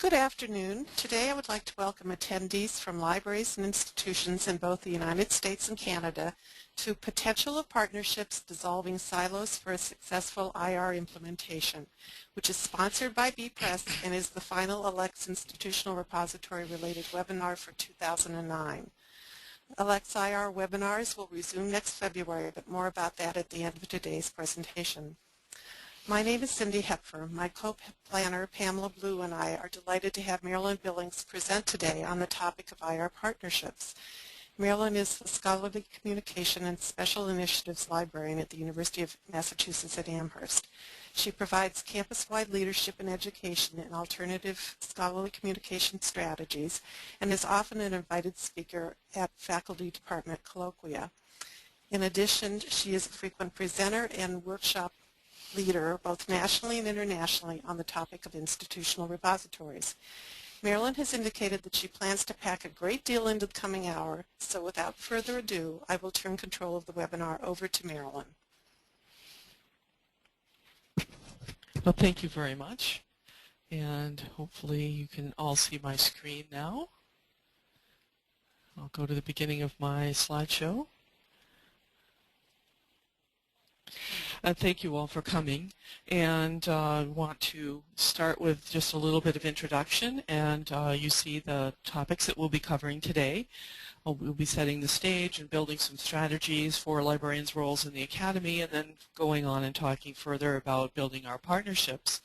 Good afternoon. Today I would like to welcome attendees from libraries and institutions in both the United States and Canada to Potential of Partnerships Dissolving Silos for a Successful IR Implementation, which is sponsored by B-Press and is the final ALCTS institutional repository related webinar for 2009. ALCTS IR webinars will resume next February, but more about that at the end of today's presentation. My name is Cindy Hepfer. My co-planner, Pamela Blue, and I are delighted to have Marilyn Billings present today on the topic of IR partnerships. Marilyn is the Scholarly Communication and Special Initiatives Librarian at the University of Massachusetts at Amherst. She provides campus-wide leadership and education in alternative scholarly communication strategies and is often an invited speaker at faculty department colloquia. In addition, she is a frequent presenter and workshop leader both nationally and internationally on the topic of institutional repositories. Marilyn has indicated that she plans to pack a great deal into the coming hour, so without further ado, I will turn control of the webinar over to Marilyn. Well, thank you very much, and hopefully you can all see my screen now. I'll go to the beginning of my slideshow. Thank you all for coming, and I want to start with just a little bit of introduction, and you see the topics that we'll be covering today. We'll be setting the stage and building some strategies for librarians' roles in the academy, and then going on and talking further about building our partnerships.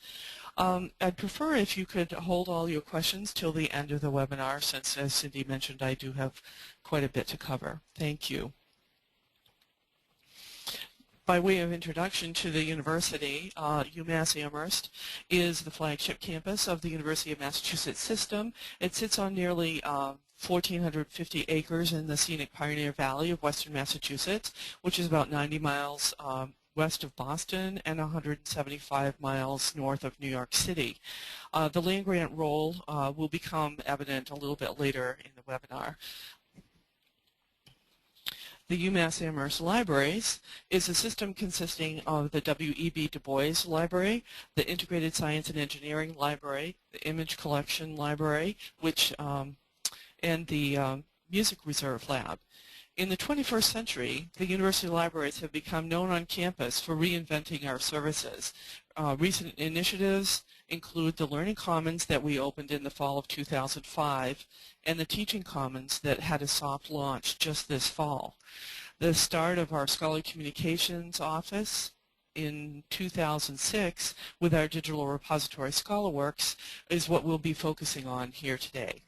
I'd prefer if you could hold all your questions till the end of the webinar, since, as Cindy mentioned, I do have quite a bit to cover. Thank you. By way of introduction to the university, UMass Amherst is the flagship campus of the University of Massachusetts system. It sits on nearly 1,450 acres in the scenic Pioneer Valley of western Massachusetts, which is about 90 miles west of Boston and 175 miles north of New York City. The land-grant role will become evident a little bit later in the webinar. The UMass Amherst Libraries is a system consisting of the W.E.B. Du Bois Library, the Integrated Science and Engineering Library, the Image Collection Library, and the Music Reserve Lab. In the 21st century, the university libraries have become known on campus for reinventing our services. Recent initiatives include the Learning Commons that we opened in the fall of 2005 and the Teaching Commons that had a soft launch just this fall. The start of our Scholarly Communications office in 2006 with our digital repository ScholarWorks is what we'll be focusing on here today.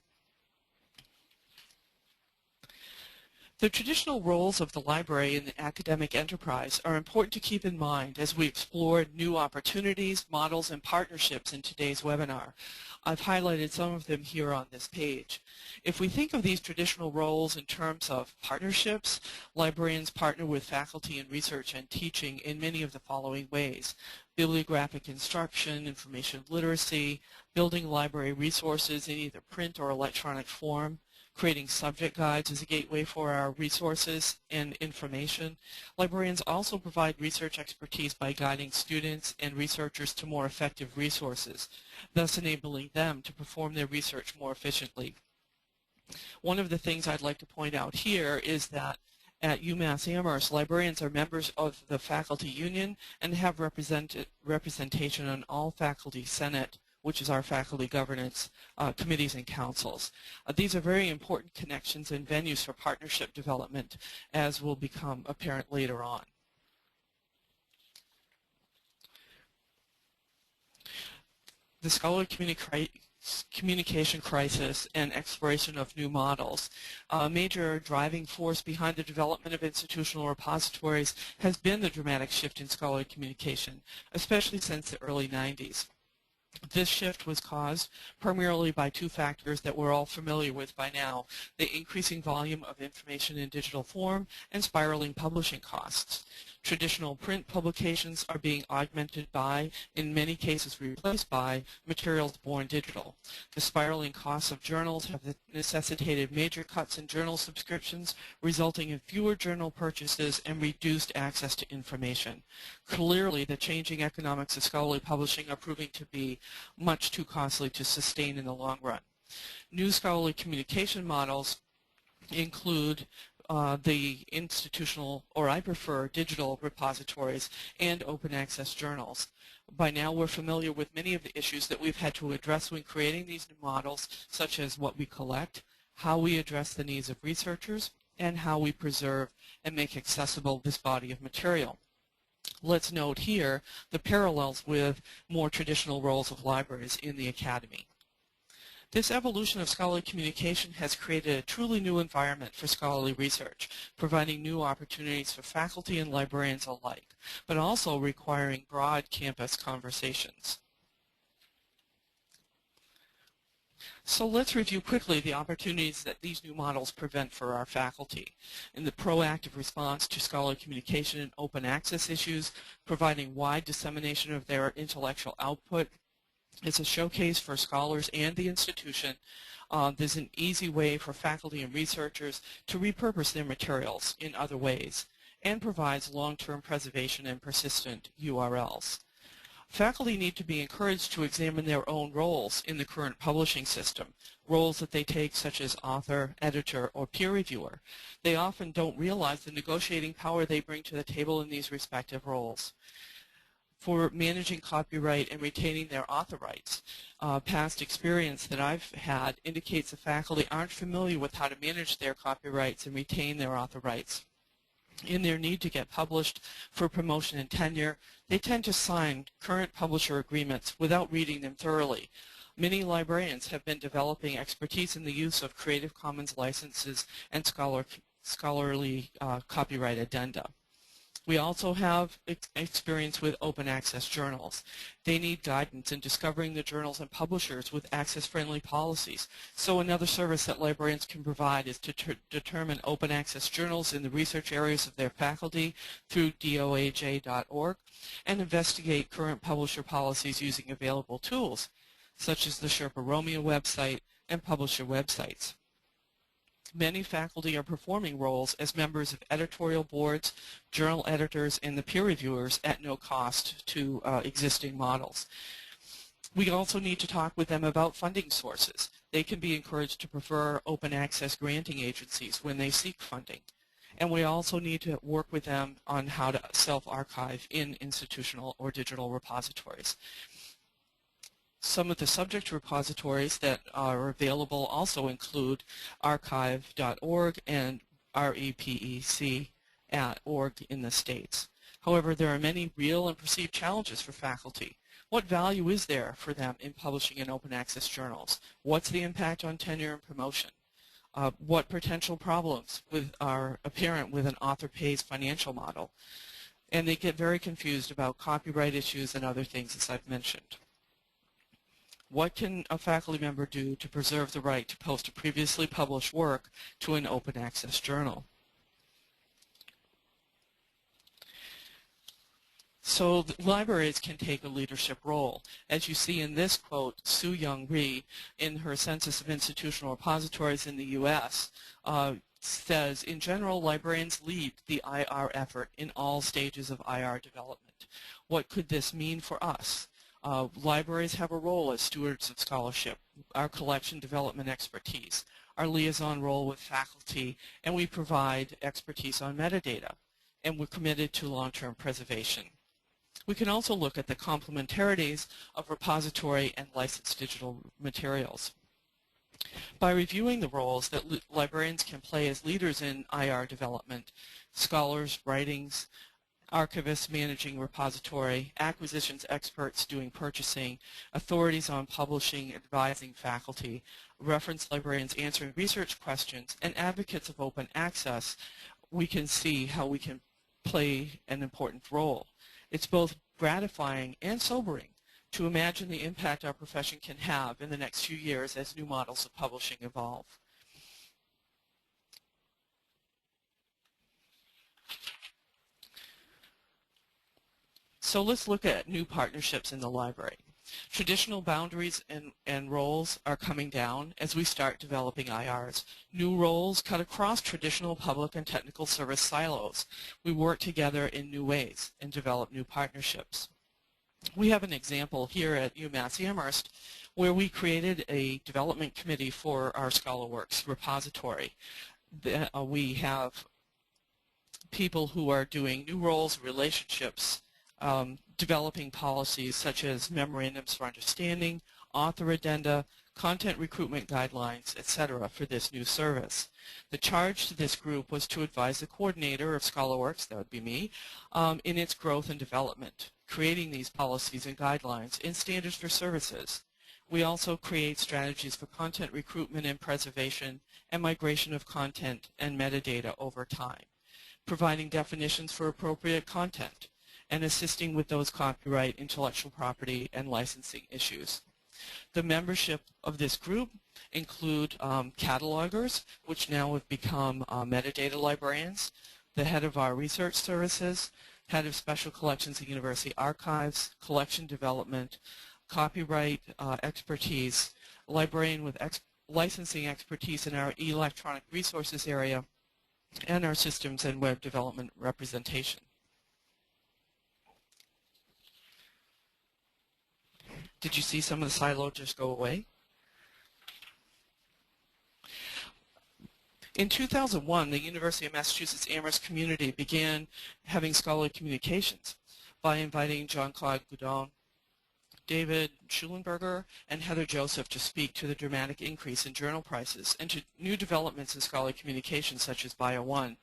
The traditional roles of the library in the academic enterprise are important to keep in mind as we explore new opportunities, models, and partnerships in today's webinar. I've highlighted some of them here on this page. If we think of these traditional roles in terms of partnerships, librarians partner with faculty in research and teaching in many of the following ways: bibliographic instruction, information literacy, building library resources in either print or electronic form, creating subject guides as a gateway for our resources and information. Librarians also provide research expertise by guiding students and researchers to more effective resources, thus enabling them to perform their research more efficiently. One of the things I'd like to point out here is that at UMass Amherst, librarians are members of the faculty union and have representation on all faculty senate, which is our faculty governance committees and councils. These are very important connections and venues for partnership development, as will become apparent later on. The scholarly communication crisis and exploration of new models. A major driving force behind the development of institutional repositories has been the dramatic shift in scholarly communication, especially since the early 90s. This shift was caused primarily by two factors that we're all familiar with by now: the increasing volume of information in digital form and spiraling publishing costs. Traditional print publications are being augmented by, in many cases replaced by, materials born digital. The spiraling costs of journals have necessitated major cuts in journal subscriptions, resulting in fewer journal purchases and reduced access to information. Clearly, the changing economics of scholarly publishing are proving to be much too costly to sustain in the long run. New scholarly communication models include the institutional, or I prefer, digital repositories and open access journals. By now we're familiar with many of the issues that we've had to address when creating these new models, such as what we collect, how we address the needs of researchers, and how we preserve and make accessible this body of material. Let's note here the parallels with more traditional roles of libraries in the academy. This evolution of scholarly communication has created a truly new environment for scholarly research, providing new opportunities for faculty and librarians alike, but also requiring broad campus conversations. So let's review quickly the opportunities that these new models present for our faculty. In the proactive response to scholarly communication and open access issues, providing wide dissemination of their intellectual output. It's a showcase for scholars and the institution. There's an easy way for faculty and researchers to repurpose their materials in other ways, and provides long-term preservation and persistent URLs. Faculty need to be encouraged to examine their own roles in the current publishing system, roles that they take such as author, editor, or peer reviewer. They often don't realize the negotiating power they bring to the table in these respective roles. For managing copyright and retaining their author rights. Past experience that I've had indicates the faculty aren't familiar with how to manage their copyrights and retain their author rights. In their need to get published for promotion and tenure, they tend to sign current publisher agreements without reading them thoroughly. Many librarians have been developing expertise in the use of Creative Commons licenses and scholarly copyright addenda. We also have experience with open access journals. They need guidance in discovering the journals and publishers with access-friendly policies. So another service that librarians can provide is to determine open access journals in the research areas of their faculty through doaj.org and investigate current publisher policies using available tools, such as the Sherpa Romeo website and publisher websites. Many faculty are performing roles as members of editorial boards, journal editors, and the peer reviewers at no cost to existing models. We also need to talk with them about funding sources. They can be encouraged to prefer open access granting agencies when they seek funding. And we also need to work with them on how to self-archive in institutional or digital repositories. Some of the subject repositories that are available also include archive.org and repec.org in the States. However, there are many real and perceived challenges for faculty. What value is there for them in publishing in open access journals? What's the impact on tenure and promotion? What potential problems are apparent with an author pays financial model? And they get very confused about copyright issues and other things, as I've mentioned. What can a faculty member do to preserve the right to post a previously published work to an open access journal? So the libraries can take a leadership role. As you see in this quote, Sue Young Rhee, in her Census of Institutional Repositories in the U.S., says, in general, librarians lead the IR effort in all stages of IR development. What could this mean for us? Libraries have a role as stewards of scholarship, our collection development expertise, our liaison role with faculty, and we provide expertise on metadata, and we're committed to long-term preservation. We can also look at the complementarities of repository and licensed digital materials. By reviewing the roles that librarians can play as leaders in IR development, scholars, writings, archivists managing repository, acquisitions experts doing purchasing, authorities on publishing, advising faculty, reference librarians answering research questions, and advocates of open access, we can see how we can play an important role. It's both gratifying and sobering to imagine the impact our profession can have in the next few years as new models of publishing evolve. So let's look at new partnerships in the library. Traditional boundaries and roles are coming down as we start developing IRs. New roles cut across traditional public and technical service silos. We work together in new ways and develop new partnerships. We have an example here at UMass Amherst where we created a development committee for our ScholarWorks repository. We have people who are doing new roles, relationships, developing policies such as memorandums for understanding, author addenda, content recruitment guidelines, etc. for this new service. The charge to this group was to advise the coordinator of ScholarWorks, that would be me, in its growth and development, creating these policies and guidelines and standards for services. We also create strategies for content recruitment and preservation and migration of content and metadata over time, providing definitions for appropriate content, and assisting with those copyright, intellectual property, and licensing issues. The membership of this group include catalogers, which now have become metadata librarians, the head of our research services, head of special collections at university archives, collection development, copyright expertise, librarian with licensing expertise in our electronic resources area, and our systems and web development representation. Did you see some of the silo just go away? In 2001, the University of Massachusetts Amherst community began having scholarly communications by inviting Jean-Claude Goudon, David Schulenberger, and Heather Joseph to speak to the dramatic increase in journal prices and to new developments in scholarly communication such as Bio1.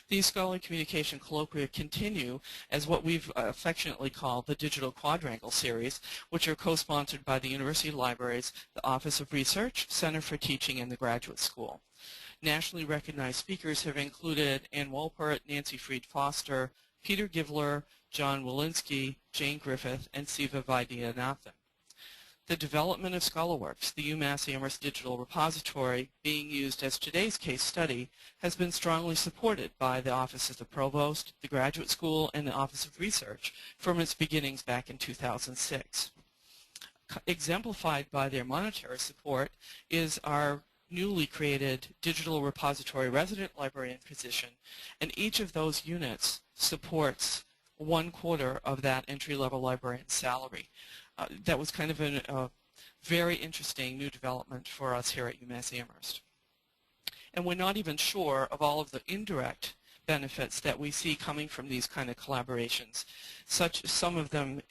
These scholarly communication colloquia continue as what we've affectionately called the Digital Quadrangle series, which are co-sponsored by the University Libraries, the Office of Research, Center for Teaching, and the Graduate School. Nationally recognized speakers have included Ann Wolpert, Nancy Freed Foster, Peter Givler, John Walensky, Jane Griffith, and Siva Vaidyanathan. The development of ScholarWorks, the UMass Amherst digital repository being used as today's case study, has been strongly supported by the Office of the Provost, the Graduate School, and the Office of Research from its beginnings back in 2006. Exemplified by their monetary support is our newly created digital repository resident librarian position, and each of those units supports 1/4 of that entry-level librarian's salary. That was kind of a very interesting new development for us here at UMass Amherst. And we're not even sure of all of the indirect benefits that we see coming from these kind of collaborations. Some of them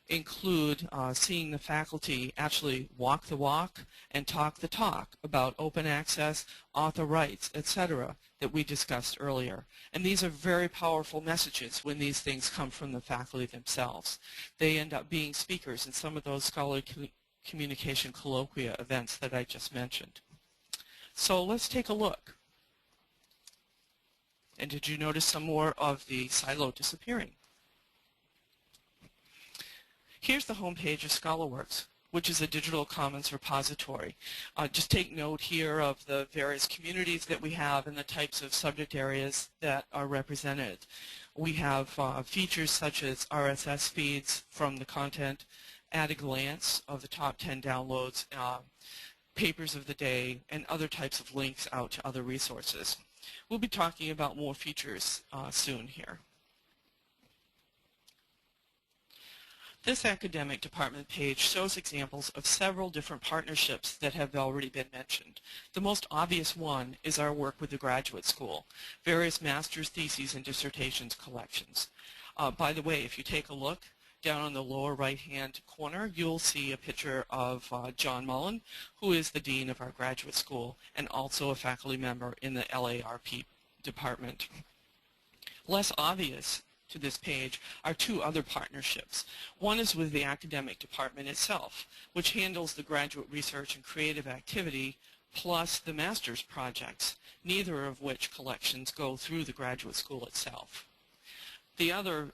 include seeing the faculty actually walk the walk and talk the talk about open access, author rights, etc. that we discussed earlier. And these are very powerful messages when these things come from the faculty themselves. They end up being speakers in some of those scholarly communication colloquia events that I just mentioned. So let's take a look. And did you notice some more of the silo disappearing? Here's the homepage of ScholarWorks, which is a digital commons repository. Just take note here of the various communities that we have and the types of subject areas that are represented. We have features such as RSS feeds from the content, at a glance of the top 10 downloads, papers of the day, and other types of links out to other resources. We'll be talking about more features soon here. This academic department page shows examples of several different partnerships that have already been mentioned. The most obvious one is our work with the Graduate School, various master's theses and dissertations collections. By the way, if you take a look down on the lower right-hand corner, you'll see a picture of John Mullen, who is the Dean of our Graduate School and also a faculty member in the LARP department. Less obvious to this page are two other partnerships. One is with the academic department itself, which handles the graduate research and creative activity plus the master's projects, neither of which collections go through the graduate school itself. The other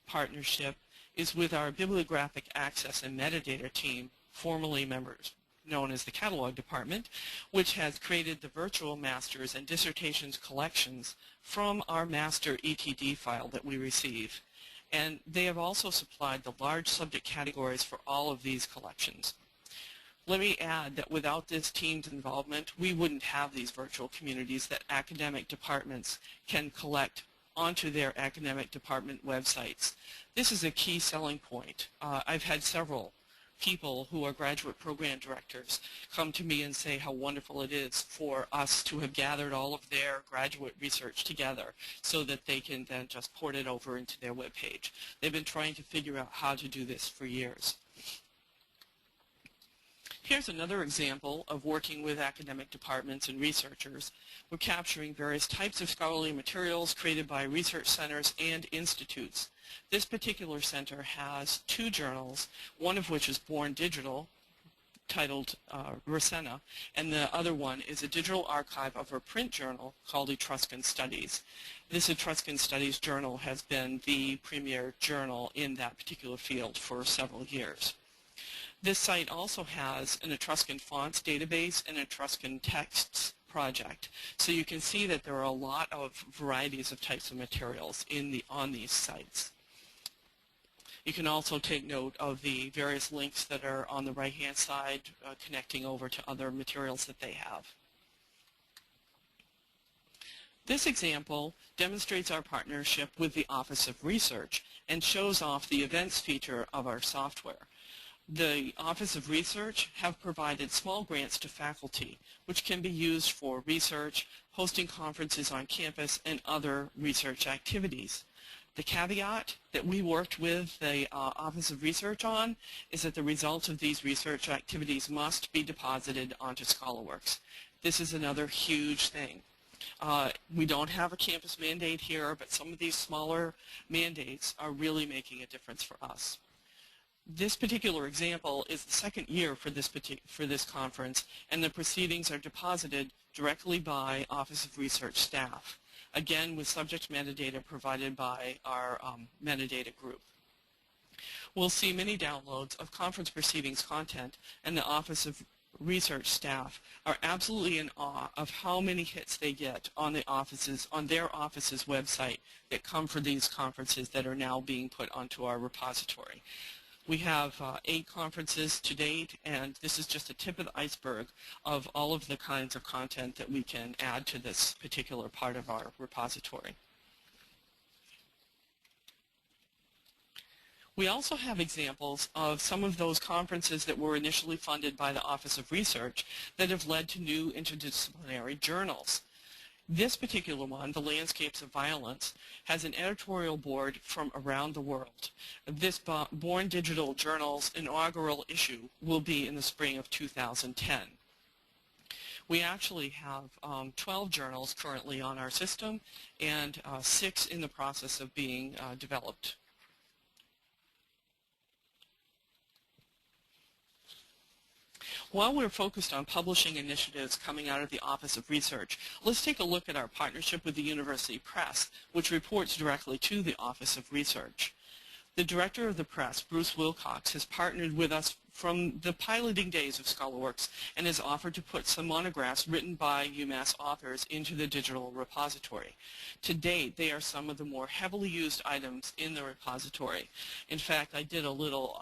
partnership is with our bibliographic access and metadata team, formerly members known as the catalog department, which has created the virtual masters and dissertations collections from our master ETD file that we receive. And they have also supplied the large subject categories for all of these collections. Let me add that without this team's involvement, we wouldn't have these virtual communities that academic departments can collect onto their academic department websites. This is a key selling point. I've had several people who are graduate program directors come to me and say how wonderful it is for us to have gathered all of their graduate research together so that they can then just port it over into their web page. They've been trying to figure out how to do this for years. Here's another example of working with academic departments and researchers. We're capturing various types of scholarly materials created by research centers and institutes. This particular center has 2 journals, one of which is Born Digital, titled Rasenna, and the other one is a digital archive of her print journal called Etruscan Studies. This Etruscan Studies journal has been the premier journal in that particular field for several years. This site also has an Etruscan fonts database and Etruscan texts project. So you can see that there are a lot of varieties of types of materials on these sites. You can also take note of the various links that are on the right-hand side connecting over to other materials that they have. This example demonstrates our partnership with the Office of Research and shows off the events feature of our software. The Office of Research have provided small grants to faculty, which can be used for research, hosting conferences on campus, and other research activities. The caveat that we worked with the Office of Research on is that the results of these research activities must be deposited onto ScholarWorks. This is another huge thing. We don't have a campus mandate here, but some of these smaller mandates are really making a difference for us. This particular example is the second year for this conference, and the proceedings are deposited directly by Office of Research staff, again with subject metadata provided by our metadata group. We'll see many downloads of conference proceedings content, and the Office of Research staff are absolutely in awe of how many hits they get on their office's website that come for these conferences that are now being put onto our repository. We have 8 conferences to date, and this is just a tip of the iceberg of all of the kinds of content that we can add to this particular part of our repository. We also have examples of some of those conferences that were initially funded by the Office of Research that have led to new interdisciplinary journals. This particular one, The Landscapes of Violence, has an editorial board from around the world. This Born Digital Journal's inaugural issue will be in the spring of 2010. We actually have 12 journals currently on our system and 6 in the process of being developed. While we're focused on publishing initiatives coming out of the Office of Research, let's take a look at our partnership with the University Press, which reports directly to the Office of Research. The director of the press, Bruce Wilcox, has partnered with us from the piloting days of ScholarWorks and has offered to put some monographs written by UMass authors into the digital repository. To date, they are some of the more heavily used items in the repository. In fact, I did a little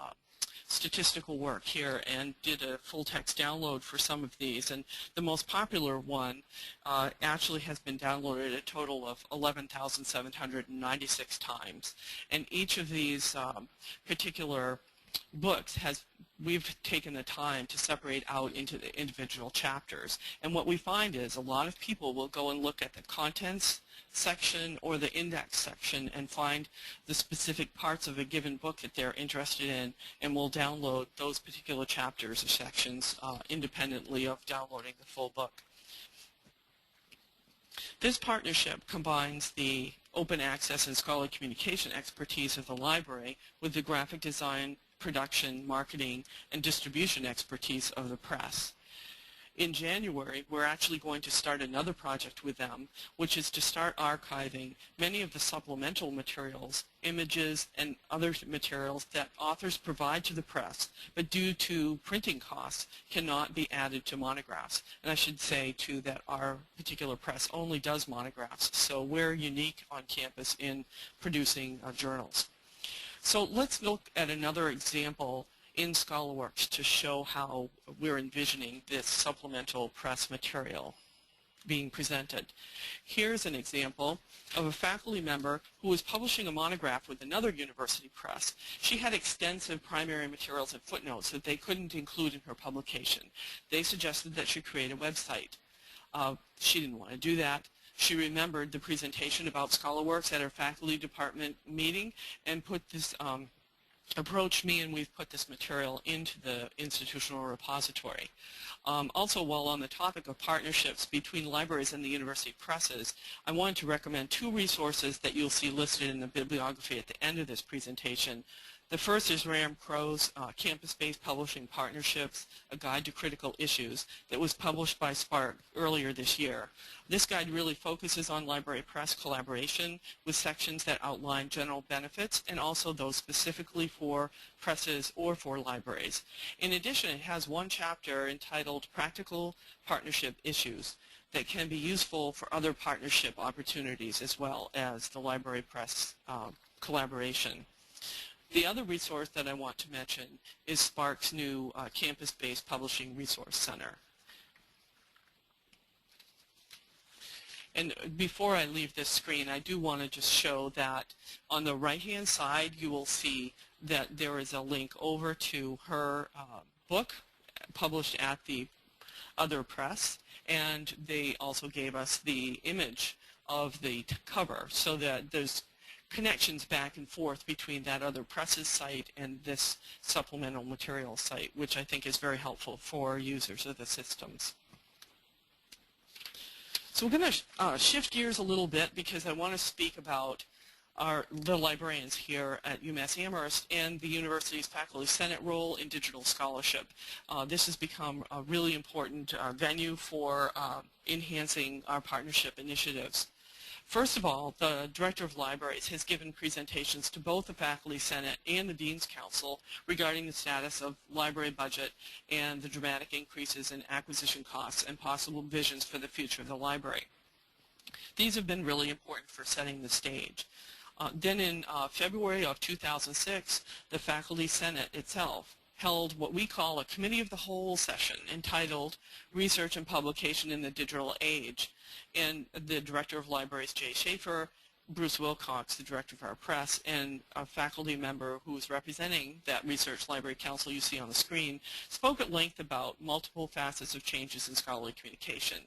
statistical work here and did a full text download for some of these, and the most popular one actually has been downloaded a total of 11,796 times, and each of these particular books we've taken the time to separate out into the individual chapters, and what we find is a lot of people will go and look at the contents section or the index section and find the specific parts of a given book that they're interested in, and will download those particular chapters or sections independently of downloading the full book. This partnership combines the open access and scholarly communication expertise of the library with the graphic design, production, marketing, and distribution expertise of the press. In January, we're actually going to start another project with them, which is to start archiving many of the supplemental materials, images, and other materials that authors provide to the press, but due to printing costs, cannot be added to monographs. And I should say, too, that our particular press only does monographs, so we're unique on campus in producing journals. So let's look at another example in ScholarWorks to show how we're envisioning this supplemental press material. being presented. Here's an example of a faculty member who was publishing a monograph with another university press. She had extensive primary materials and footnotes that they couldn't include in her publication. They suggested that she create a website. She didn't want to do that. She remembered the presentation about ScholarWorks at her faculty department meeting and put this, approached me, and we've put this material into the institutional repository. Also, while on the topic of partnerships between libraries and the university presses, I wanted to recommend two resources that you'll see listed in the bibliography at the end of this presentation. The first is Ram Crow's Campus-Based Publishing Partnerships, a Guide to Critical Issues, that was published by Spark earlier this year. This guide really focuses on library press collaboration with sections that outline general benefits and also those specifically for presses or for libraries. In addition, it has one chapter entitled Practical Partnership Issues that can be useful for other partnership opportunities as well as the library press collaboration. The other resource that I want to mention is Spark's new Campus-Based Publishing Resource Center. And before I leave this screen, I do want to just show that on the right-hand side, you will see that there is a link over to her book published at the other press, and they also gave us the image of the cover so that there's connections back and forth between that other press's site and this supplemental material site, which I think is very helpful for users of the systems. So we're going to shift gears a little bit because I want to speak about the librarians here at UMass Amherst and the university's faculty senate role in digital scholarship. This has become a really important venue for enhancing our partnership initiatives. First of all, the Director of Libraries has given presentations to both the Faculty Senate and the Dean's Council regarding the status of library budget and the dramatic increases in acquisition costs and possible visions for the future of the library. These have been really important for setting the stage. Then in February of 2006, the Faculty Senate itself held what we call a Committee of the Whole session entitled Research and Publication in the Digital Age. And the Director of Libraries, Jay Schaefer, Bruce Wilcox, the Director of our press, and a faculty member who was representing that Research Library Council you see on the screen, spoke at length about multiple facets of changes in scholarly communication.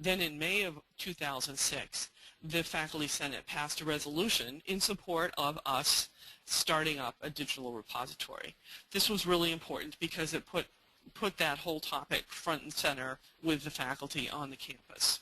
Then in May of 2006, the Faculty Senate passed a resolution in support of us starting up a digital repository. This was really important because it put that whole topic front and center with the faculty on the campus.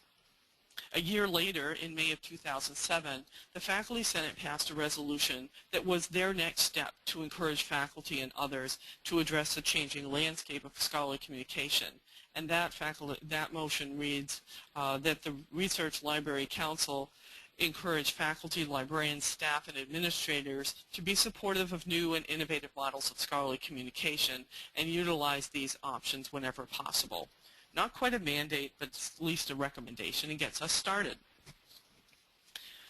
A year later, in May of 2007, the Faculty Senate passed a resolution that was their next step to encourage faculty and others to address the changing landscape of scholarly communication. And that motion reads that the Research Library Council encourage faculty, librarians, staff, and administrators to be supportive of new and innovative models of scholarly communication and utilize these options whenever possible. Not quite a mandate, but at least a recommendation, and gets us started.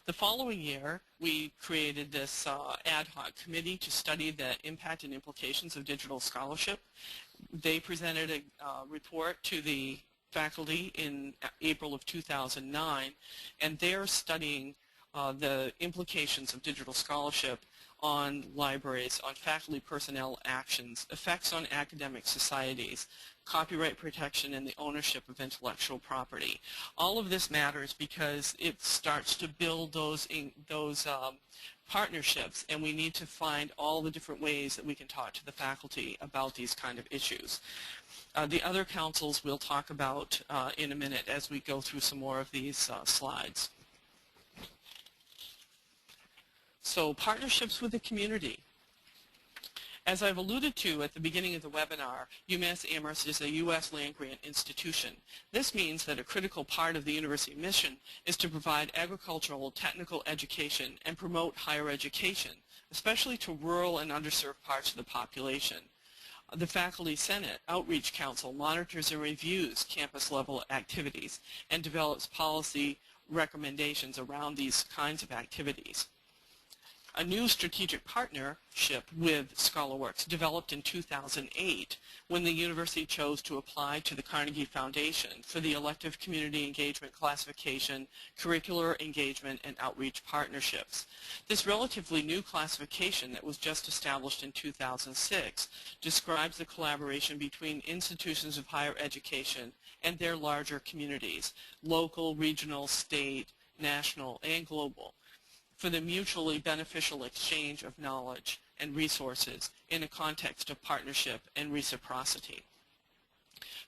The following year, we created this ad hoc committee to study the impact and implications of digital scholarship. They presented a report to the faculty in April of 2009, and they're studying the implications of digital scholarship on libraries, on faculty personnel actions, effects on academic societies, copyright protection, and the ownership of intellectual property. All of this matters because it starts to build those partnerships, and we need to find all the different ways that we can talk to the faculty about these kind of issues. The other councils we'll talk about in a minute as we go through some more of these slides. So, partnerships with the community. As I've alluded to at the beginning of the webinar, UMass Amherst is a U.S. land-grant institution. This means that a critical part of the university mission is to provide agricultural technical education and promote higher education, especially to rural and underserved parts of the population. The Faculty Senate Outreach Council monitors and reviews campus-level activities and develops policy recommendations around these kinds of activities. A new strategic partnership with ScholarWorks developed in 2008 when the university chose to apply to the Carnegie Foundation for the elective community engagement classification, curricular engagement, and outreach partnerships. This relatively new classification that was just established in 2006 describes the collaboration between institutions of higher education and their larger communities, local, regional, state, national, and global, for the mutually beneficial exchange of knowledge and resources in a context of partnership and reciprocity.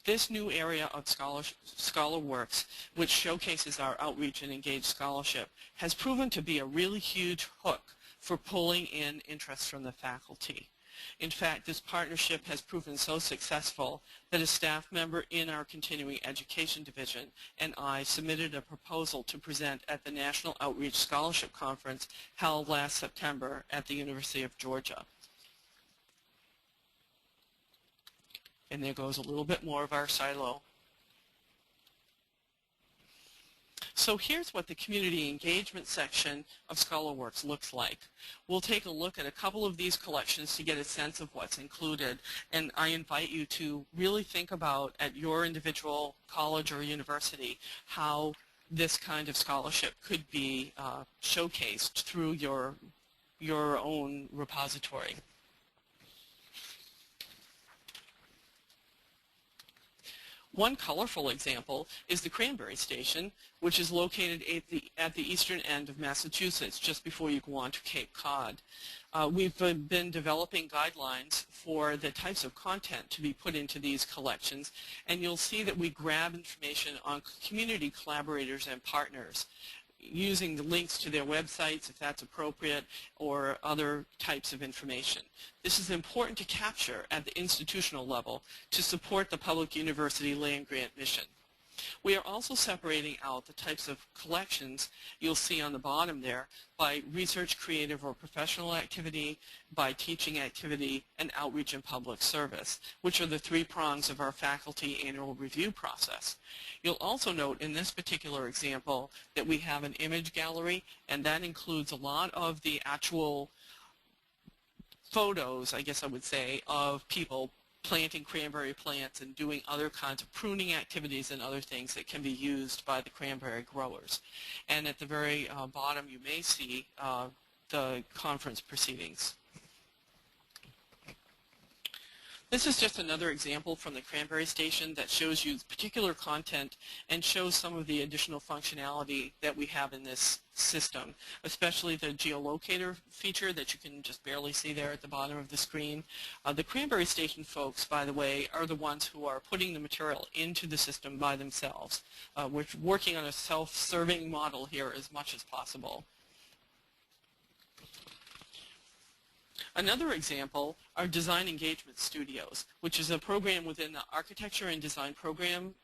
This new area of ScholarWorks, which showcases our outreach and engaged scholarship, has proven to be a really huge hook for pulling in interest from the faculty. In fact, this partnership has proven so successful that a staff member in our continuing education division and I submitted a proposal to present at the National Outreach Scholarship Conference held last September at the University of Georgia. And there goes a little bit more of our silo. So here's what the community engagement section of ScholarWorks looks like. We'll take a look at a couple of these collections to get a sense of what's included, and I invite you to really think about at your individual college or university how this kind of scholarship could be showcased through your own repository. One colorful example is the Cranberry Station, which is located at the eastern end of Massachusetts, just before you go on to Cape Cod. We've been developing guidelines for the types of content to be put into these collections, and you'll see that we grab information on community collaborators and partners, using the links to their websites if that's appropriate, or other types of information. This is important to capture at the institutional level to support the public university land-grant mission. We are also separating out the types of collections you'll see on the bottom there by research, creative, or professional activity, by teaching activity, and outreach and public service, which are the three prongs of our faculty annual review process. You'll also note in this particular example that we have an image gallery, and that includes a lot of the actual photos, I guess I would say, of people planting cranberry plants and doing other kinds of pruning activities and other things that can be used by the cranberry growers. And at the very bottom you may see the conference proceedings. This is just another example from the Cranberry Station that shows you particular content and shows some of the additional functionality that we have in this system, especially the geolocator feature that you can just barely see there at the bottom of the screen. The Cranberry Station folks, by the way, are the ones who are putting the material into the system by themselves. We're working on a self-serving model here as much as possible. Another example are design engagement studios, which is a program within the architecture and design program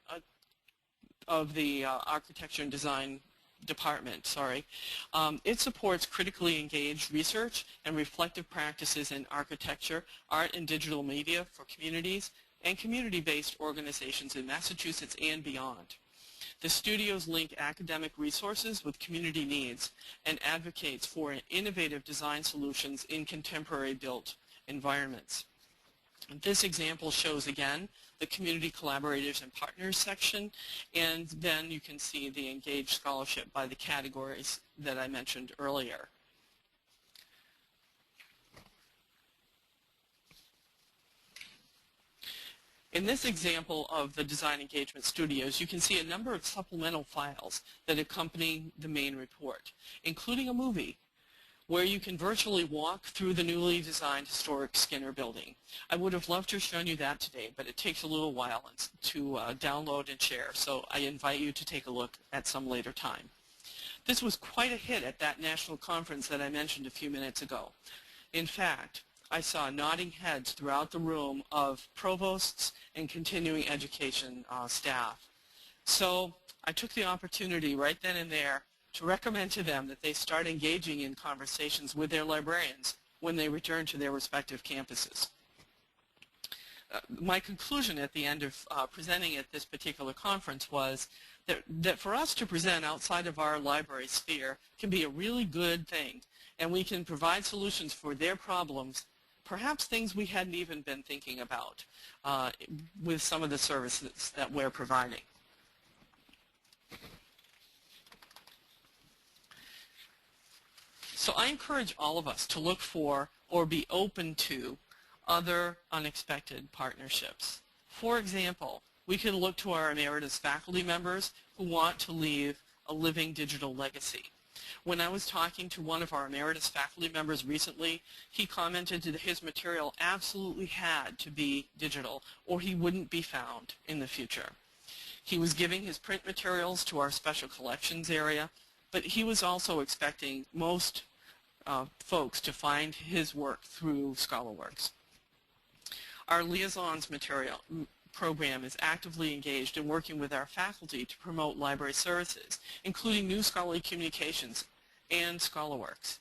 of the architecture and design department. It supports critically engaged research and reflective practices in architecture, art, and digital media for communities and community-based organizations in Massachusetts and beyond. The studios link academic resources with community needs and advocates for innovative design solutions in contemporary built environments. This example shows again the community collaborators and partners section, and then you can see the engaged scholarship by the categories that I mentioned earlier. In this example of the Design Engagement Studios, you can see a number of supplemental files that accompany the main report, including a movie where you can virtually walk through the newly designed historic Skinner building. I would have loved to have shown you that today, but it takes a little while to download and share, so I invite you to take a look at some later time. This was quite a hit at that national conference that I mentioned a few minutes ago. In fact, I saw nodding heads throughout the room of provosts and continuing education staff. So I took the opportunity right then and there to recommend to them that they start engaging in conversations with their librarians when they return to their respective campuses. my conclusion at the end of presenting at this particular conference was that for us to present outside of our library sphere can be a really good thing, and we can provide solutions for their problems, perhaps things we hadn't even been thinking about with some of the services that we're providing. So I encourage all of us to look for or be open to other unexpected partnerships. For example, we can look to our emeritus faculty members who want to leave a living digital legacy. When I was talking to one of our emeritus faculty members recently, he commented that his material absolutely had to be digital or he wouldn't be found in the future. He was giving his print materials to our special collections area, but he was also expecting most folks to find his work through ScholarWorks. Our Liaisons material program is actively engaged in working with our faculty to promote library services, including new scholarly communications and ScholarWorks.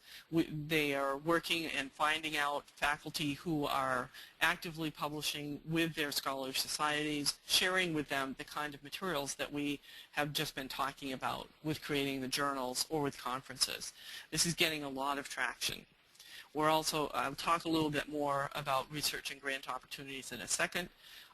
They are working and finding out faculty who are actively publishing with their scholarly societies, sharing with them the kind of materials that we have just been talking about with creating the journals or with conferences. This is getting a lot of traction. We're also, I'll talk a little bit more about research and grant opportunities in a second,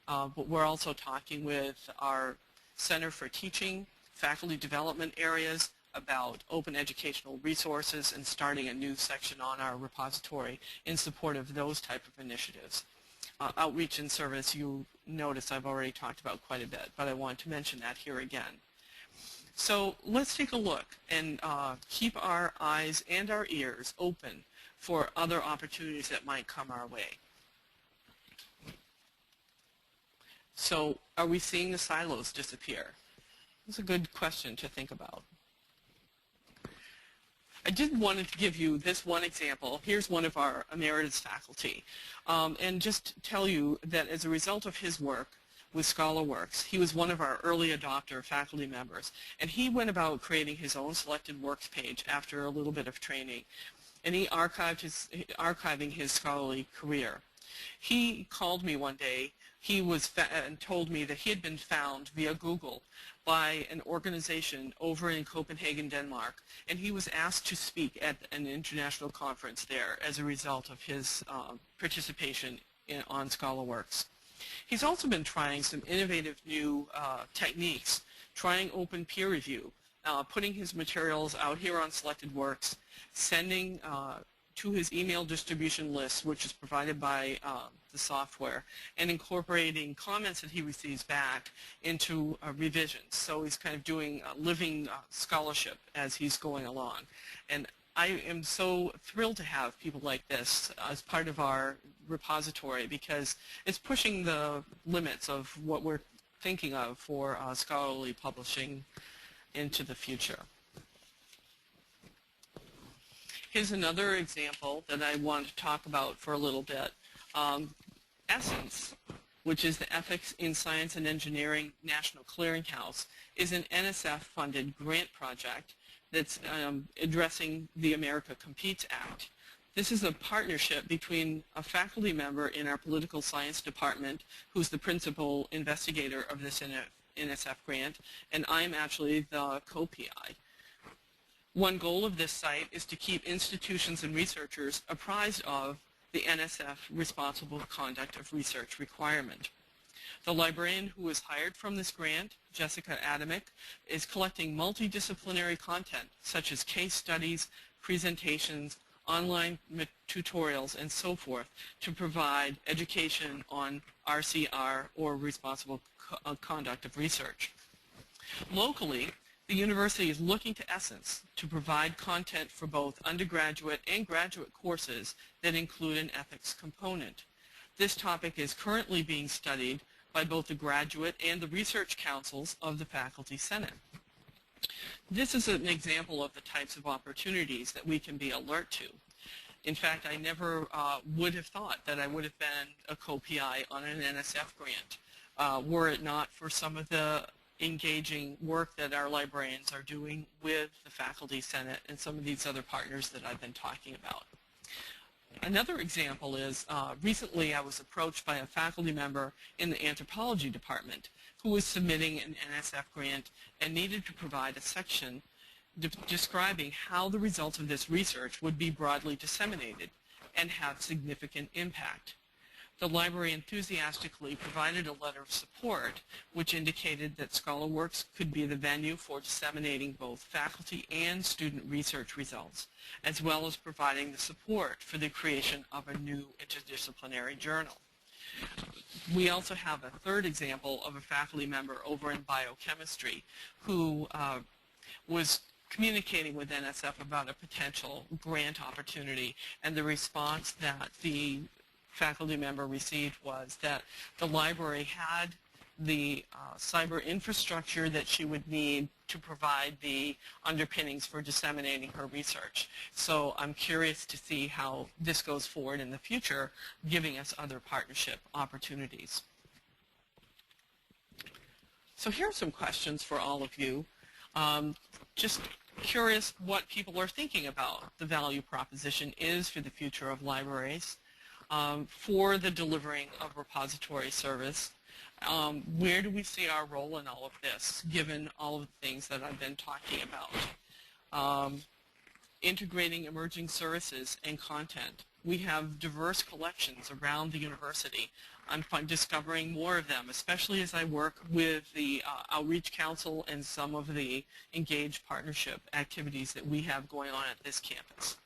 but we're also talking with our Center for Teaching, faculty development areas about open educational resources and starting a new section on our repository in support of those type of initiatives. Outreach and service, you notice I've already talked about quite a bit, but I want to mention that here again. So let's take a look and keep our eyes and our ears open for other opportunities that might come our way. So are we seeing the silos disappear? That's a good question to think about. I did want to give you this one example. Here's one of our emeritus faculty, and just tell you that as a result of his work with ScholarWorks, he was one of our early adopter faculty members, and he went about creating his own selected works page after a little bit of training, and he archiving his scholarly career. He called me one day. He was and told me that he had been found via Google by an organization over in Copenhagen, Denmark, and he was asked to speak at an international conference there as a result of his participation on ScholarWorks. He's also been trying some innovative new techniques, trying open peer review, putting his materials out here on selected works, sending to his email distribution list, which is provided by the software, and incorporating comments that he receives back into revisions. So he's kind of doing living scholarship as he's going along. And I am so thrilled to have people like this as part of our repository because it's pushing the limits of what we're thinking of for scholarly publishing into the future. Here's another example that I want to talk about for a little bit. Essence, which is the Ethics in Science and Engineering National Clearinghouse, is an NSF-funded grant project that's addressing the America Competes Act. This is a partnership between a faculty member in our political science department, who's the principal investigator of this NSF grant, and I'm actually the co-PI. One goal of this site is to keep institutions and researchers apprised of the NSF responsible conduct of research requirement. The librarian who was hired from this grant, Jessica Adamick, is collecting multidisciplinary content such as case studies, presentations, online tutorials, and so forth to provide education on RCR, or responsible conduct of research. Locally, the university is looking to Essence to provide content for both undergraduate and graduate courses that include an ethics component. This topic is currently being studied by both the graduate and the research councils of the Faculty Senate. This is an example of the types of opportunities that we can be alert to. In fact, I never would have thought that I would have been a co-PI on an NSF grant were it not for some of the engaging work that our librarians are doing with the Faculty Senate and some of these other partners that I've been talking about. Another example is recently I was approached by a faculty member in the anthropology department who was submitting an NSF grant and needed to provide a section describing how the results of this research would be broadly disseminated and have significant impact. The library enthusiastically provided a letter of support which indicated that ScholarWorks could be the venue for disseminating both faculty and student research results, as well as providing the support for the creation of a new interdisciplinary journal. We also have a third example of a faculty member over in biochemistry who was communicating with NSF about a potential grant opportunity, and the response that the faculty member received was that the library had the cyber infrastructure that she would need to provide the underpinnings for disseminating her research. So I'm curious to see how this goes forward in the future, giving us other partnership opportunities. So here are some questions for all of you. Just curious what people are thinking about the value proposition is for the future of libraries. For the delivering of repository service. Where do we see our role in all of this, given all of the things that I've been talking about? Integrating emerging services and content. We have diverse collections around the university. I'm discovering more of them, especially as I work with the Outreach Council and some of the engaged partnership activities that we have going on at this campus.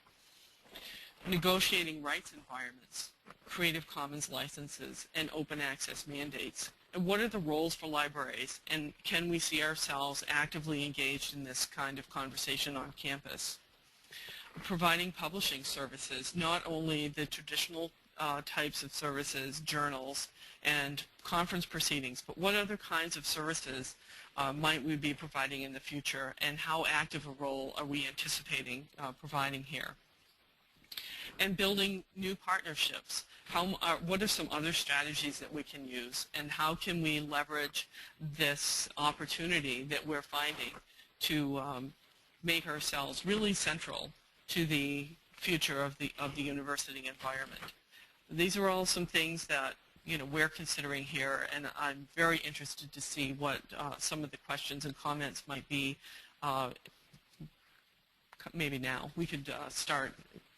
Negotiating rights environments, Creative Commons licenses, and open access mandates. And what are the roles for libraries, and can we see ourselves actively engaged in this kind of conversation on campus? Providing publishing services, not only the traditional types of services, journals, and conference proceedings, but what other kinds of services might we be providing in the future, and how active a role are we anticipating providing here? And building new partnerships. What are some other strategies that we can use, and how can we leverage this opportunity that we're finding to make ourselves really central to the future of the university environment? These are all some things that we're considering here, and I'm very interested to see what some of the questions and comments might be. Maybe now we could start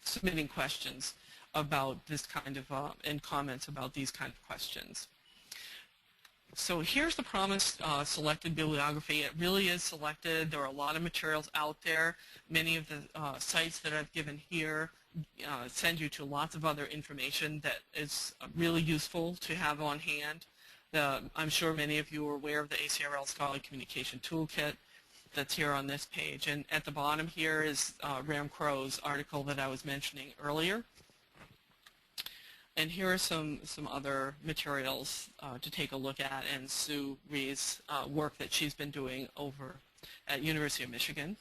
submitting questions about this kind of, and comments about these kind of questions. So here's the promised selected bibliography. It really is selected. There are a lot of materials out there. Many of the sites that I've given here send you to lots of other information that is really useful to have on hand. I'm sure many of you are aware of the ACRL Scholarly Communication Toolkit that's here on this page. And at the bottom here is Ram Crow's article that I was mentioning earlier. And here are some other materials to take a look at, and Sue Ree's work that she's been doing over at University of Michigan.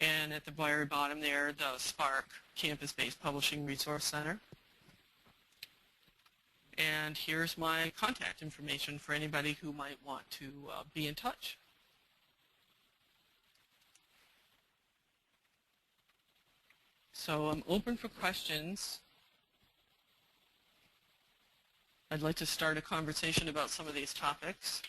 And at the very bottom there, the SPARC Campus-Based Publishing Resource Center. And here's my contact information for anybody who might want to be in touch. So I'm open for questions. I'd like to start a conversation about some of these topics.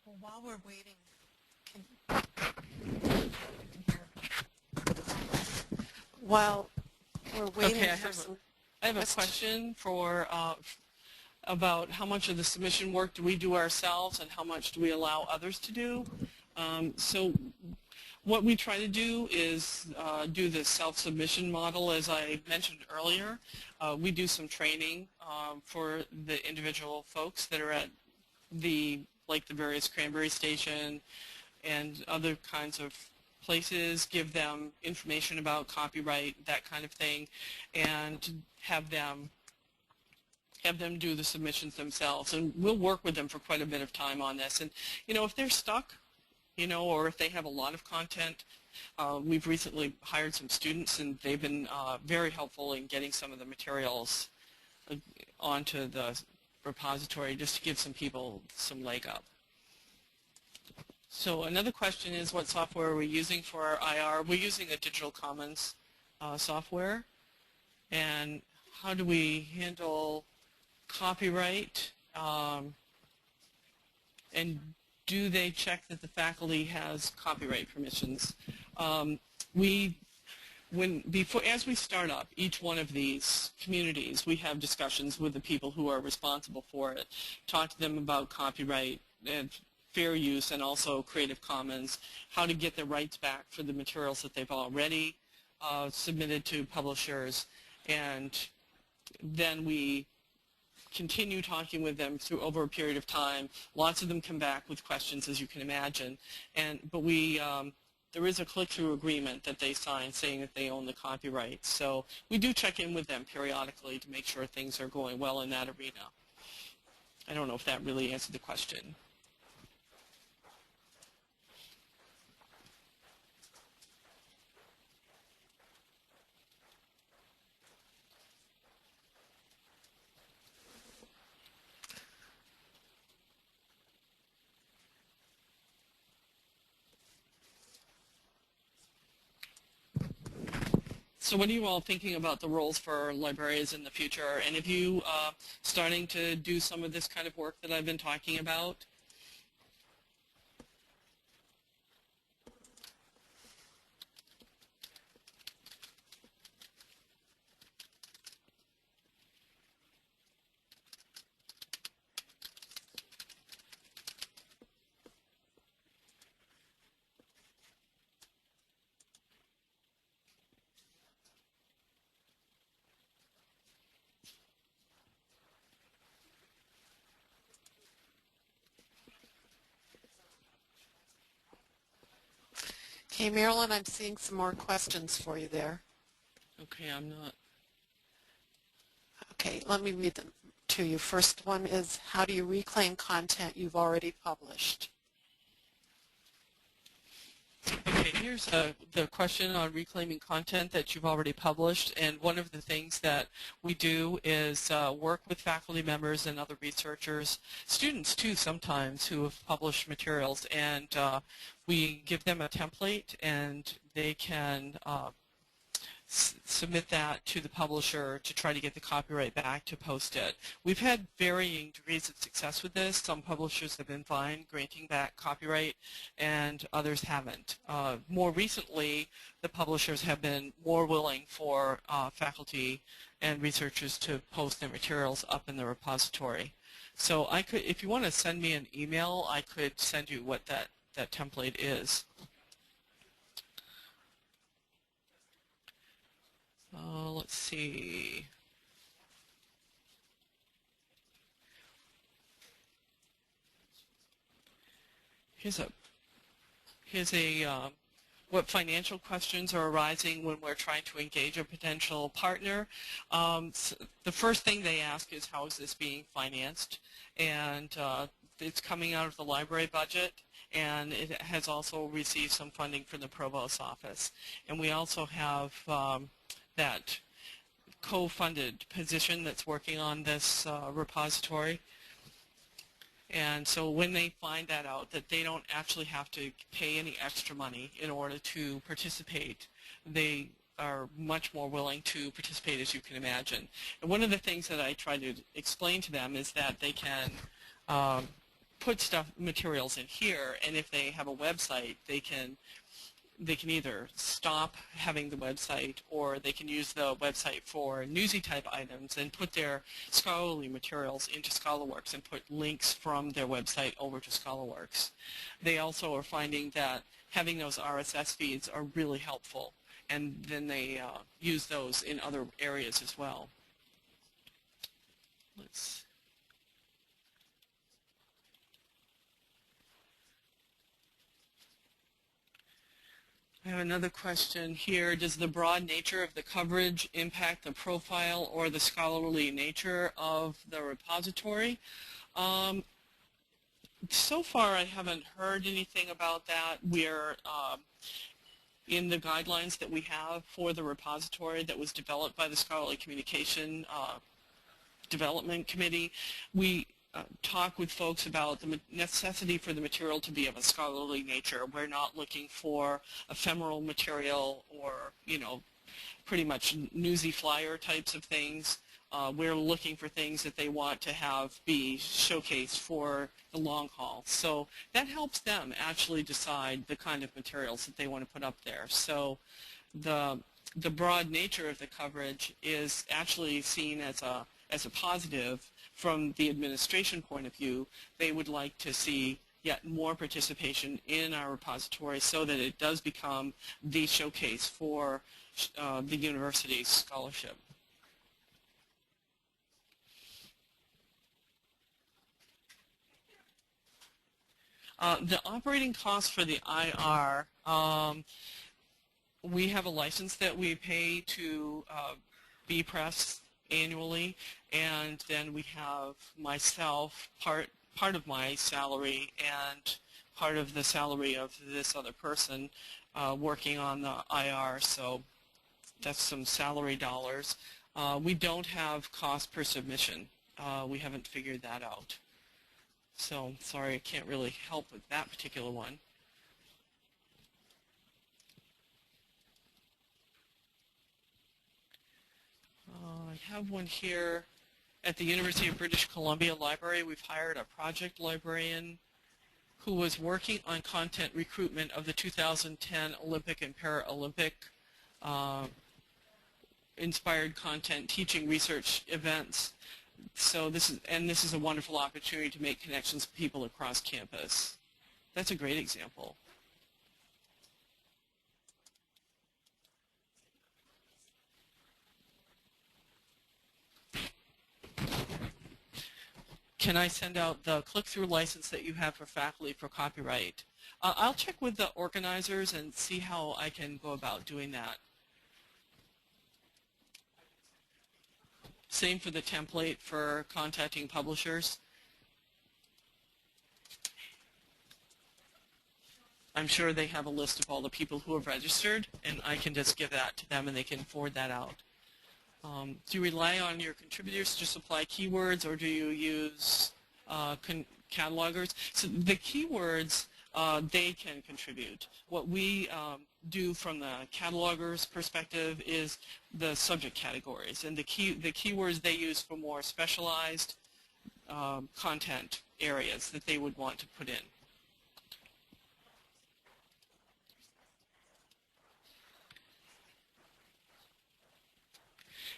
Well, while we're waiting, while we're waiting okay, for some I have a question for about how much of the submission work do we do ourselves and how much do we allow others to do. So what we try to do is do the self-submission model, as I mentioned earlier. We do some training for the individual folks that are at the various Cranberry Station and other kinds of places, give them information about copyright, that kind of thing, and have them have them do the submissions themselves. And we'll work with them for quite a bit of time on this. And, if they're stuck, or if they have a lot of content, we've recently hired some students, and they've been very helpful in getting some of the materials onto the repository just to give some people some leg up. So another question is, what software are we using for our IR? We're using a digital commons software. And how do we handle copyright? And do they check that the faculty has copyright permissions? As we start up each one of these communities, we have discussions with the people who are responsible for it, talk to them about copyright and fair use, and also Creative Commons, how to get their rights back for the materials that they've already submitted to publishers, and then we continue talking with them through over a period of time. Lots of them come back with questions, as you can imagine, but there is a click-through agreement that they sign saying that they own the copyright. So we do check in with them periodically to make sure things are going well in that arena. I don't know if that really answered the question. So what are you all thinking about the roles for librarians in the future? And have you starting to do some of this kind of work that I've been talking about? Okay, Marilyn, I'm seeing some more questions for you there. Okay, I'm not. Okay, let me read them to you. First one is, how do you reclaim content you've already published? Okay, here's the question on reclaiming content that you've already published, and one of the things that we do is work with faculty members and other researchers, students too sometimes, who have published materials, and we give them a template and they can submit that to the publisher to try to get the copyright back to post it. We've had varying degrees of success with this. Some publishers have been fine granting back copyright and others haven't. More recently, the publishers have been more willing for faculty and researchers to post their materials up in the repository. So I could, if you want to send me an email, I could send you what that template is. Let's see. Here's a what financial questions are arising when we're trying to engage a potential partner. So the first thing they ask is, how is this being financed? And it's coming out of the library budget, and it has also received some funding from the Provost's office. And we also have that co-funded position that's working on this repository. And so when they find that out, that they don't actually have to pay any extra money in order to participate, they are much more willing to participate, as you can imagine. And one of the things that I try to explain to them is that they can put materials in here, and if they have a website, they can either stop having the website, or they can use the website for newsy type items and put their scholarly materials into ScholarWorks and put links from their website over to ScholarWorks. They also are finding that having those RSS feeds are really helpful, and then they use those in other areas as well. I have another question here. Does the broad nature of the coverage impact the profile or the scholarly nature of the repository? So far, I haven't heard anything about that. We're in the guidelines that we have for the repository that was developed by the Scholarly Communication Development Committee. We talk with folks about the necessity for the material to be of a scholarly nature. We're not looking for ephemeral material or, pretty much newsy flyer types of things. We're looking for things that they want to have be showcased for the long haul. So that helps them actually decide the kind of materials that they want to put up there. So the broad nature of the coverage is actually seen as a positive from the administration point of view. They would like to see yet more participation in our repository so that it does become the showcase for the university's scholarship. The operating costs for the IR, we have a license that we pay to B-Press annually, and then we have myself, part of my salary and part of the salary of this other person working on the IR, so that's some salary dollars. We don't have cost per submission. We haven't figured that out. So, sorry, I can't really help with that particular one. I have one here. At the University of British Columbia Library, we've hired a project librarian who was working on content recruitment of the 2010 Olympic and Paralympic inspired content teaching research events. So this is a wonderful opportunity to make connections with people across campus. That's a great example. Can I send out the click-through license that you have for faculty for copyright? I'll check with the organizers and see how I can go about doing that. Same for the template for contacting publishers. I'm sure they have a list of all the people who have registered, and I can just give that to them and they can forward that out. Do you rely on your contributors to supply keywords, or do you use catalogers? So the keywords, they can contribute. What we do from the catalogers' perspective is the subject categories, and the keywords they use for more specialized content areas that they would want to put in.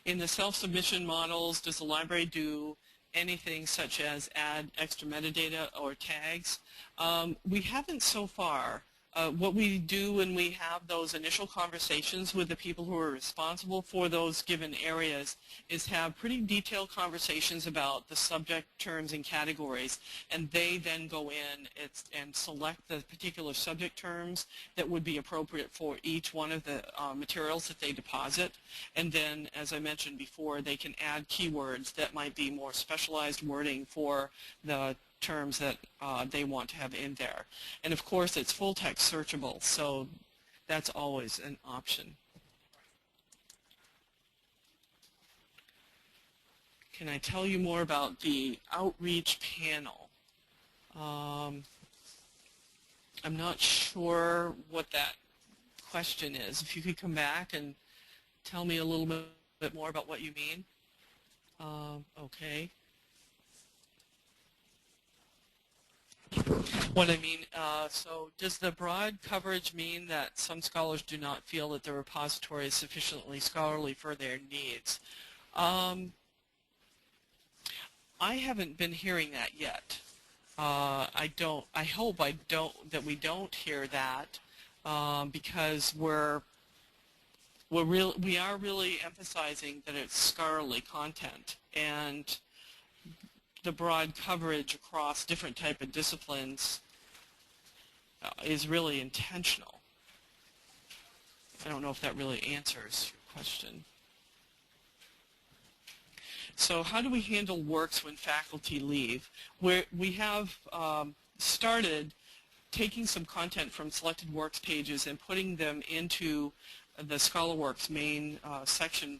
In the self-submission models, does the library do anything such as add extra metadata or tags? We haven't so far. What we do when we have those initial conversations with the people who are responsible for those given areas is have pretty detailed conversations about the subject terms and categories, and they then go in and select the particular subject terms that would be appropriate for each one of the materials that they deposit. And then, as I mentioned before, they can add keywords that might be more specialized wording for the terms that they want to have in there. And of course it's full text searchable, so that's always an option. Can I tell you more about the outreach panel? I'm not sure what that question is. If you could come back and tell me a little bit more about what you mean. Okay. What I mean, so does the broad coverage mean that some scholars do not feel that the repository is sufficiently scholarly for their needs? I haven't been hearing that yet. I hope that we don't hear that because we are really emphasizing that it's scholarly content, and the broad coverage across different type of disciplines is really intentional. I don't know if that really answers your question. So how do we handle works when faculty leave? We have started taking some content from selected works pages and putting them into the ScholarWorks main section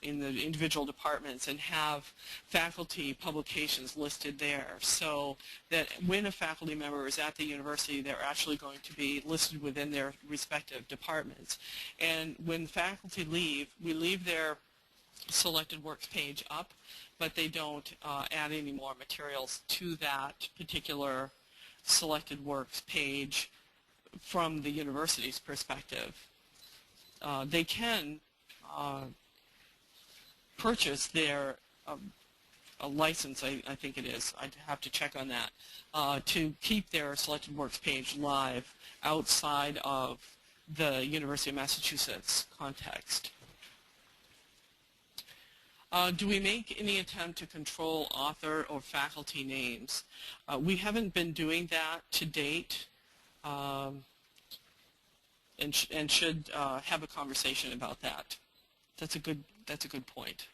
in the individual departments, and have faculty publications listed there, so that when a faculty member is at the university, they're actually going to be listed within their respective departments. And when faculty leave, we leave their selected works page up, but they don't add any more materials to that particular selected works page from the university's perspective. They can purchase their a license, I think it is, I'd have to check on that, to keep their selected works page live outside of the University of Massachusetts context. Do we make any attempt to control author or faculty names? We haven't been doing that to date, and should have a conversation about that. That's a good point.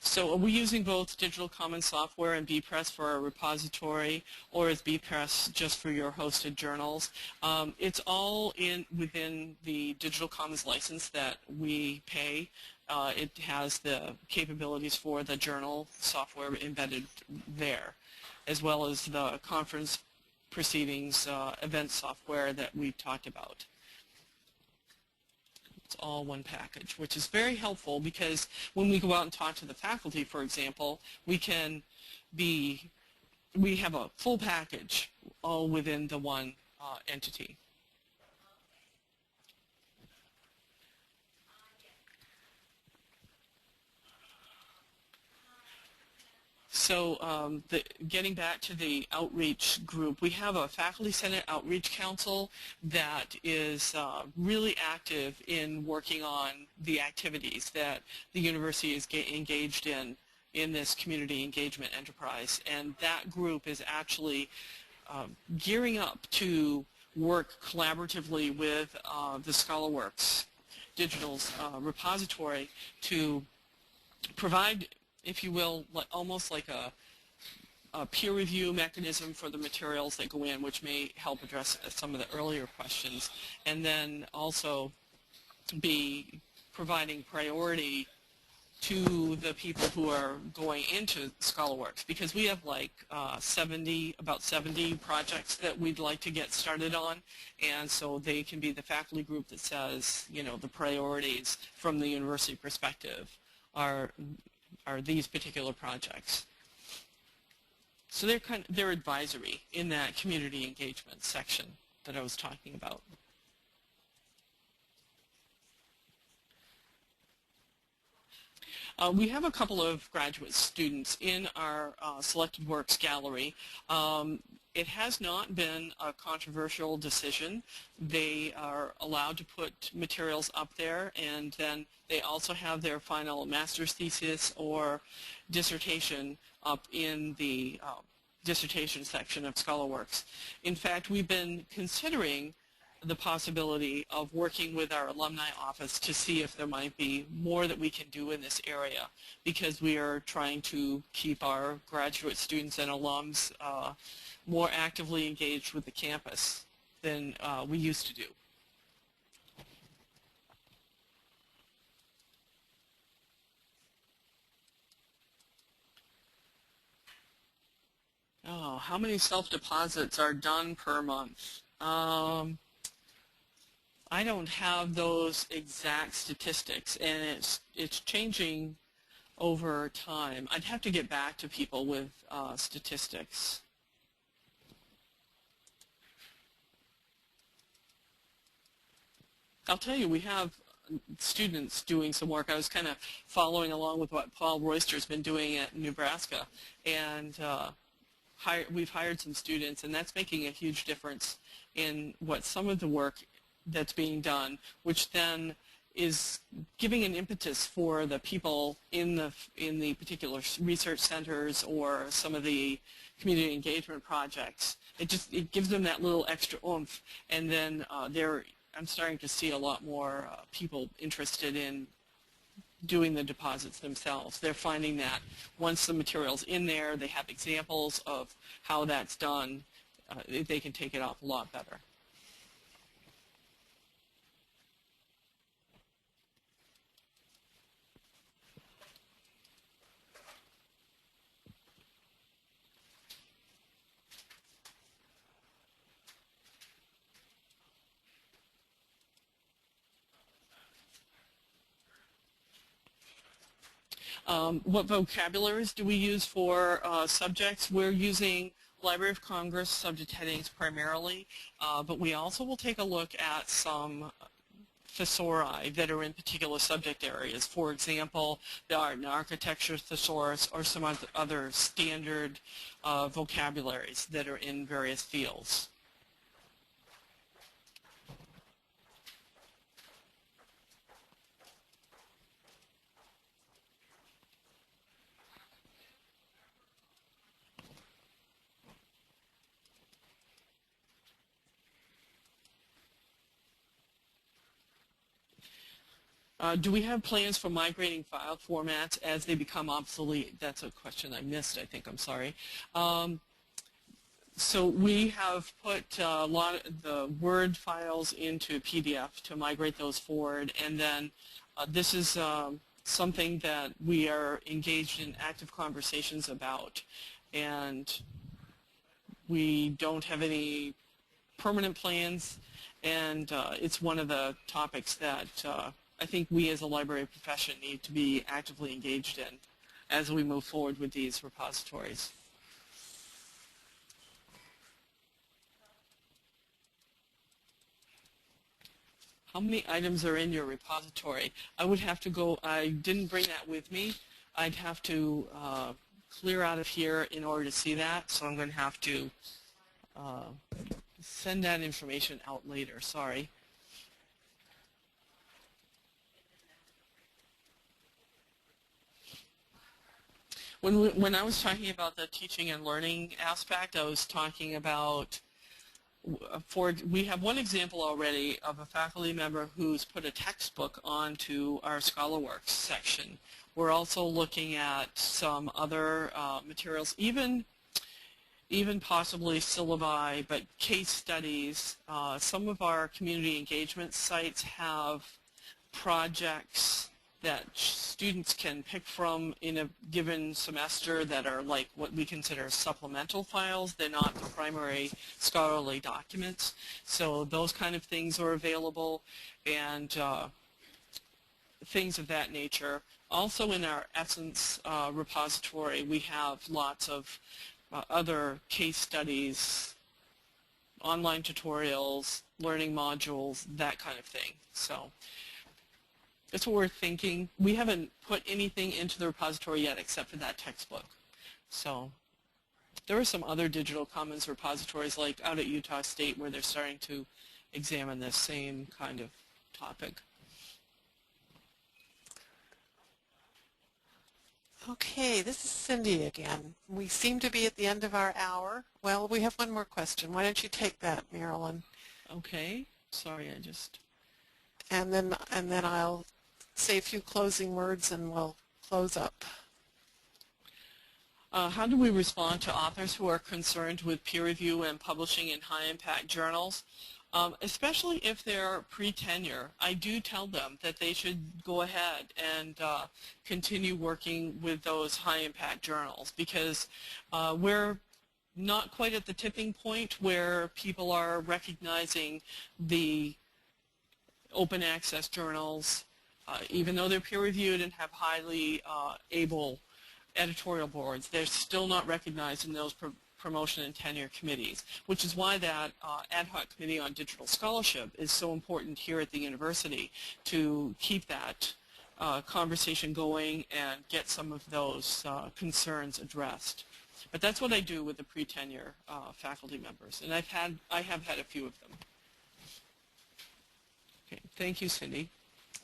So are we using both Digital Commons software and bpress for our repository, or is bpress just for your hosted journals? It's all within the Digital Commons license that we pay. It has the capabilities for the journal software embedded there, as well as the conference proceedings event software that we talked about. It's all one package, which is very helpful, because when we go out and talk to the faculty, for example, we have a full package all within the one entity. So getting back to the outreach group, we have a Faculty Senate Outreach Council that is really active in working on the activities that the university is engaged in this community engagement enterprise. And that group is actually gearing up to work collaboratively with the ScholarWorks Digital's repository to provide, if you will, almost like a peer review mechanism for the materials that go in, which may help address some of the earlier questions, and then also be providing priority to the people who are going into ScholarWorks, because we have like about 70 projects that we'd like to get started on, and so they can be the faculty group that says, you know, the priorities from the university perspective are these particular projects. So they're advisory in that community engagement section that I was talking about. We have a couple of graduate students in our Selected Works gallery. It has not been a controversial decision. They are allowed to put materials up there, and then they also have their final master's thesis or dissertation up in the dissertation section of ScholarWorks. In fact, we've been considering the possibility of working with our alumni office to see if there might be more that we can do in this area, because we are trying to keep our graduate students and alums more actively engaged with the campus than we used to do. Oh, how many self-deposits are done per month? I don't have those exact statistics, and it's changing over time. I'd have to get back to people with statistics. I'll tell you, we have students doing some work. I was kind of following along with what Paul Royster's been doing at Nebraska, and we've hired some students, and that's making a huge difference in what some of the work that's being done, which then is giving an impetus for the people in the particular research centers or some of the community engagement projects. it gives them that little extra oomph, and then I'm starting to see a lot more people interested in doing the deposits themselves. They're finding that once the material's in there, they have examples of how that's done, they can take it off a lot better. What vocabularies do we use for subjects? We're using Library of Congress subject headings primarily, but we also will take a look at some thesauri that are in particular subject areas. For example, the art and architecture thesaurus or some other standard vocabularies that are in various fields. Do we have plans for migrating file formats as they become obsolete? That's a question I missed, I think. I'm sorry. So we have put a lot of the Word files into PDF to migrate those forward, and then this is something that we are engaged in active conversations about, and we don't have any permanent plans, and it's one of the topics that I think we as a library profession need to be actively engaged in as we move forward with these repositories. How many items are in your repository? I would have to go, I didn't bring that with me. I'd have to clear out of here in order to see that, so I'm going to have to send that information out later, sorry. When I was talking about the teaching and learning aspect, I was talking about, we have one example already of a faculty member who's put a textbook onto our ScholarWorks section. We're also looking at some other materials, even possibly syllabi, but case studies. Some of our community engagement sites have projects that students can pick from in a given semester that are like what we consider supplemental files. They're not the primary scholarly documents. So those kind of things are available, and things of that nature. Also in our Essence repository, we have lots of other case studies, online tutorials, learning modules, that kind of thing. So that's what we're thinking. We haven't put anything into the repository yet except for that textbook. So there are some other digital commons repositories like out at Utah State where they're starting to examine this same kind of topic. Okay, this is Cindy again. We seem to be at the end of our hour. Well, we have one more question. Why don't you take that, Marilyn? Okay. Sorry, I just... And then I'll say a few closing words and we'll close up. How do we respond to authors who are concerned with peer review and publishing in high-impact journals? Especially if they're pre-tenure, I do tell them that they should go ahead and continue working with those high-impact journals, because we're not quite at the tipping point where people are recognizing the open access journals, even though they're peer-reviewed and have highly able editorial boards. They're still not recognized in those promotion and tenure committees, which is why that ad hoc committee on digital scholarship is so important here at the university, to keep that conversation going and get some of those concerns addressed. But that's what I do with the pre-tenure faculty members, and I have had a few of them. Okay, thank you, Cindy.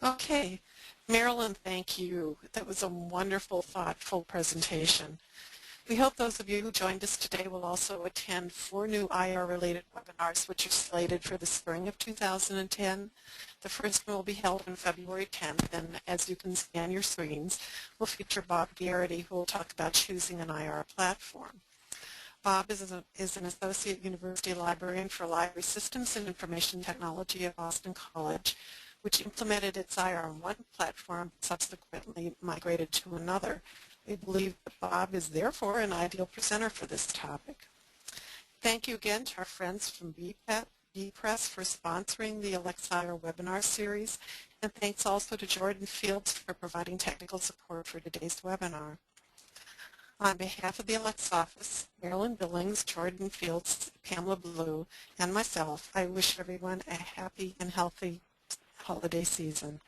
Okay, Marilyn, thank you. That was a wonderful, thoughtful presentation. We hope those of you who joined us today will also attend 4 new IR-related webinars which are slated for the spring of 2010. The first one will be held on February 10th, and as you can see on your screens, will feature Bob Garrity, who will talk about choosing an IR platform. Bob is an Associate University Librarian for Library Systems and Information Technology at Boston College, which implemented its IR on one platform, subsequently migrated to another. We believe that Bob is therefore an ideal presenter for this topic. Thank you again to our friends from BPress for sponsoring the ALCTS webinar series, and thanks also to Jordan Fields for providing technical support for today's webinar. On behalf of the ALCTS office, Marilyn, Billings, Jordan Fields, Pamela Blue, and myself, I wish everyone a happy and healthy holiday season.